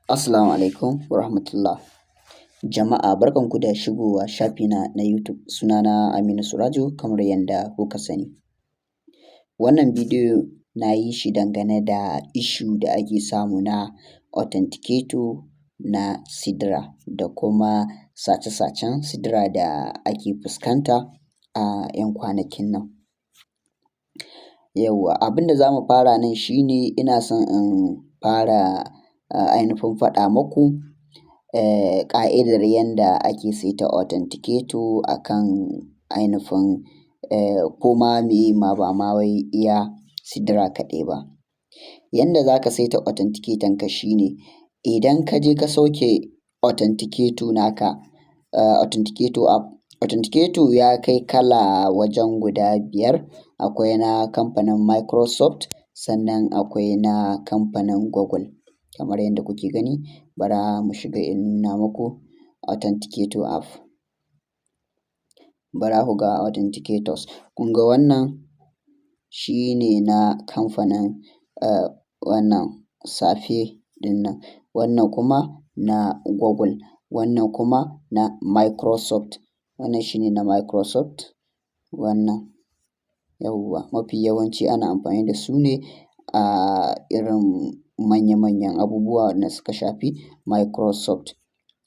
Assalamu alaikum wa rahmatullah. Jama'a barkanku da shigowa shafina na YouTube. Sunana Aminu Suraju kamar yadda kuka sani. Wannan bidiyo na yi shi dangane da issue da ake samu na authenticator na Sidra da kuma sace-sacen Sidra da ake fuskanta a 'yan kwanakin nan. Yawwa, abin da za mu fara nan shi ne ina son in fara ainihin faɗa muku ƙa'idar yanda ake saita authenticator a kan ainihin ko ma meye ma ba ma wai iya Sidra kaɗai ba. Yanda za ka saita authenticator ka shi ne idan ka je ka sauke authenticator naka authenticator app. Authenticator ya kai kala wajen guda 5, akwai na kamfanin Microsoft, sannan akwai na kamfanin Google kamar yadda kuke gani. Bara mu shiga in nuna muku authenticator app. Bara ku ga authenticators, kun ga wannan shi ne na kamfanin wannan Safe ɗin nan, wannan kuma na Google, wannan kuma na Microsoft. Wannan shi ne na Microsoft, wannan yawwa mafi yawanci ana amfani da su ne a irin manya-manyan abubuwa da suka shafi Microsoft,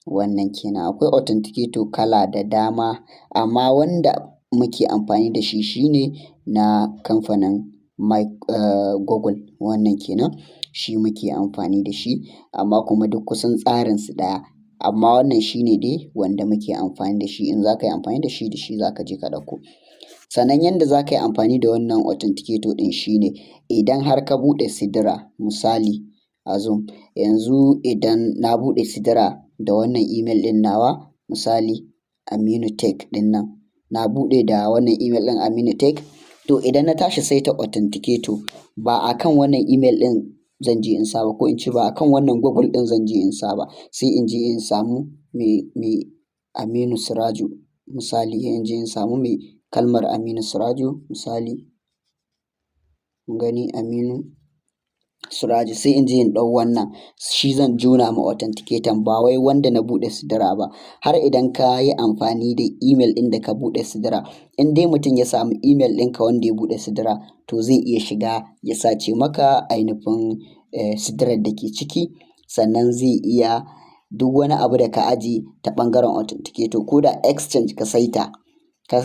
wannan kenan. Akwai authenticator kala da dama amma wanda muke amfani da shi shi ne na kamfanin Google, wannan kenan shi muke amfani da shi amma kuma duk kusan tsarinsu ɗaya. Amma wannan shi ne dai wanda muke amfani da shi, in za ka yi amfani da shi za ka je ka ɗauko. Sannan yanda za ka yi amfani da wannan authenticator ɗin shi ne idan har ka buɗe Sidra, misali a Zoom, yanzu idan na buɗe Sidra da wannan email ɗin nawa, misali Aminu Tech ɗin nan, na buɗe da wannan email ɗin Aminu Tech, to idan na tashi saita authenticator ba a kan wannan email ɗin zan je in sa ba, ko in ce ba a kan wannan Google ɗin zan je in sa ba, sai in je in samu mai Aminu Suraju misali, sai in je in samu mai kalmar Aminu Suraju misali, kun gani Aminu Suraju, sai in je in ɗau wannan shi zan jona ma authenticator ba wai wanda na buɗe Sidra ba. Har idan ka yi amfani da email ɗin da ka buɗe Sidra, in dai mutum ya samu email ɗinka wanda ya buɗe Sidra, to zai iya shiga ya sace maka ainihin Sidrar da ke ciki, sannan zai iya duk wani abu da ka ajiye ta ɓangaren authenticator, ko da exchange ka saita, ka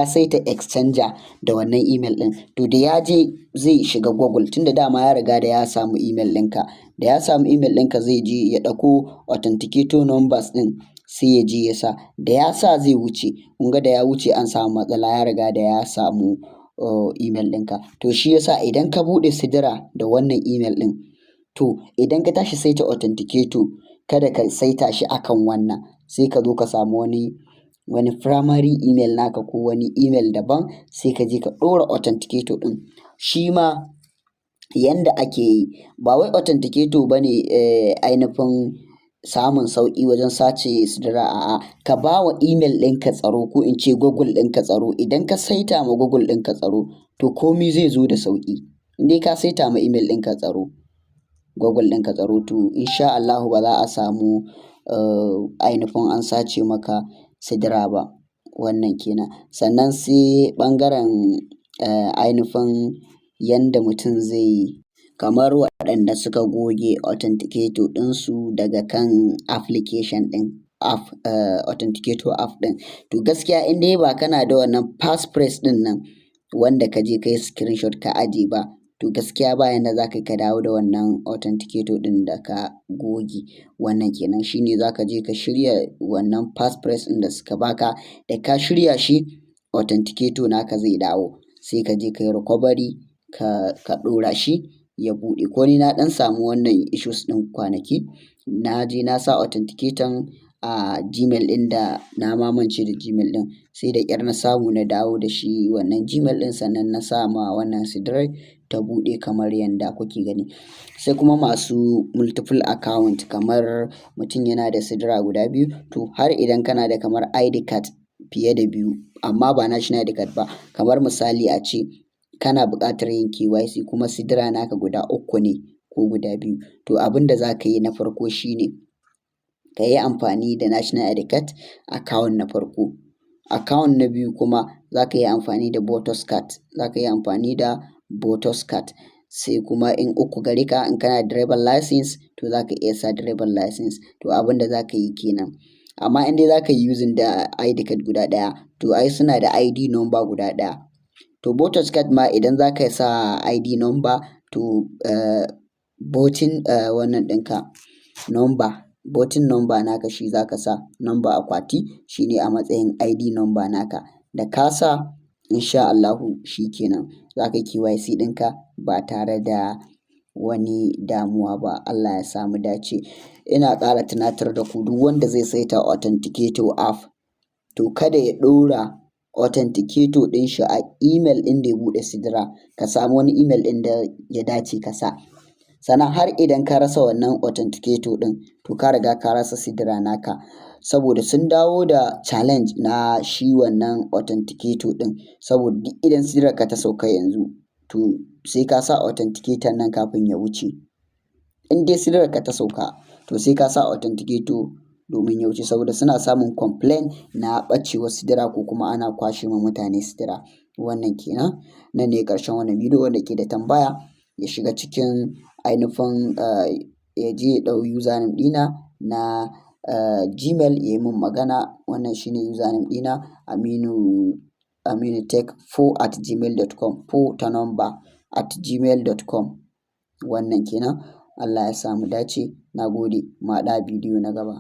saita exchanger da wannan email ɗin, to da ya je zai shiga Google tunda dama ya riga da ya samu email ɗinka, da ya samu email ɗinka zai je ya ɗauko authenticator numbers ɗin sai ya je ya sa, da ya sa zai wuce, kun ga da ya wuce an samu matsala, ya riga da ya samu email ɗinka. To shi ya sa idan ka buɗe Sidra da wannan email ɗin, to idan ka tashi saita authenticator kada ka saita shi a kan wannan, sai ka zo ka samu wani primary email naka ko wani email daban, sai ka je ka ɗora authenticator ɗin. Shi ma yanda ake yi ba wai authenticator ba ne ainihin samun sauƙi wajen sace Sidra, a'a, ka ba wa email ɗinka tsaro, ko in ce Google ɗinka tsaro. Idan ka saita ma Google ɗinka tsaro, to komai zai zo da sauƙi. In dai ka saita ma email ɗinka tsaro, Google ɗinka tsaro, to insha Allahu ba za a samu ainihin an sace maka Sidra ba, wannan kenan. Sannan sai ɓangaren ainihin yanda mutum zai yi, kamar waɗanda suka goge authenticator ɗinsu daga kan application ɗin authenticator app ɗin, to gaskiya in dai ba kana da wannan passphrase ɗin nan wanda ka je ka yi screenshot ka ajiye ba, to gaskiya ba yanda za ka yi ka dawo da wannan authenticator ɗin da ka goge, wannan kenan. Shi ne za ka je ka shirya wannan passphrase ɗin da suka baka, da ka shirya shi authenticator naka zai dawo, sai ka je ka yi recovery ka ɗora shi ya buɗe. Ko ni na ɗan samu wannan issues ɗin kwanaki, na je na sa authenticator a Gmail ɗin da na ma mance da Gmail ɗin, sai da ƙyar na samu na dawo da shi wannan Gmail ɗin, sannan na sa ma wannan Sidra ta buɗe kamar yanda kuke gani. Sai kuma masu multiple account, kamar mutum yana da Sidra guda 2, to har idan kana da kamar ID card fiye da 2 amma ba national ID card ba, kamar misali a ce kana buƙatar yin KYC kuma Sidra naka guda 3 ne ko guda 2. To abin da za ka yi na farko shi ne ka yi amfani da National ID Card account na farko. Account na biyu kuma za ka yi amfani da Voters Card, sai kuma in 3 gare ka in kana da driver license to za ka iya sa driver license. To abin da za ka yi kenan. Amma in dai za ka yi using da ID card guda ɗaya to ai suna da ID number guda ɗaya. To Voters Card ma idan za ka sa ID number to voting wannan ɗinka voting number naka shi za ka sa, number akwati shi ne a matsayin ID number naka. Da ka sa insha Allahu shi kenan za ka yi KYC ɗinka ba tare da wani damuwa ba. Allah ya sa mu dace. Ina ƙara tunatar da ku duk wanda zai saita authenticator app to kada ya ɗora authenticator ɗin shi a email ɗin da ya buɗe sidira, ka samu wani email ɗin da ya dace ka sa. Sannan har idan ka rasa wannan authenticator ɗin to ka riga ka rasa sidira naka, saboda sun dawo da challenge na shi wannan authenticator ɗin, saboda duk idan sidirarka ta sauka yanzu to sai ka sa authenticator nan kafin ya wuce. In dai sidirarka ta sauka to sai ka sa authenticator domin ya wuce, saboda suna samun complaint na ɓacewar sidira ko kuma ana kwashe ma mutane sidira. Wannan kenan. Nan ne ƙarshen wannan bidiyo. Wanda ke da tambaya ya shiga cikin ainihin ya je ya ɗau username ɗina na Gmail ya yi min magana. Wannan shi ne username ɗina aminutech4@gmail.com, 4 ta number @gmail.com. Wannan kenan. Allah ya sa mu dace. Na gode. Mu haɗu a bidiyo na gaba.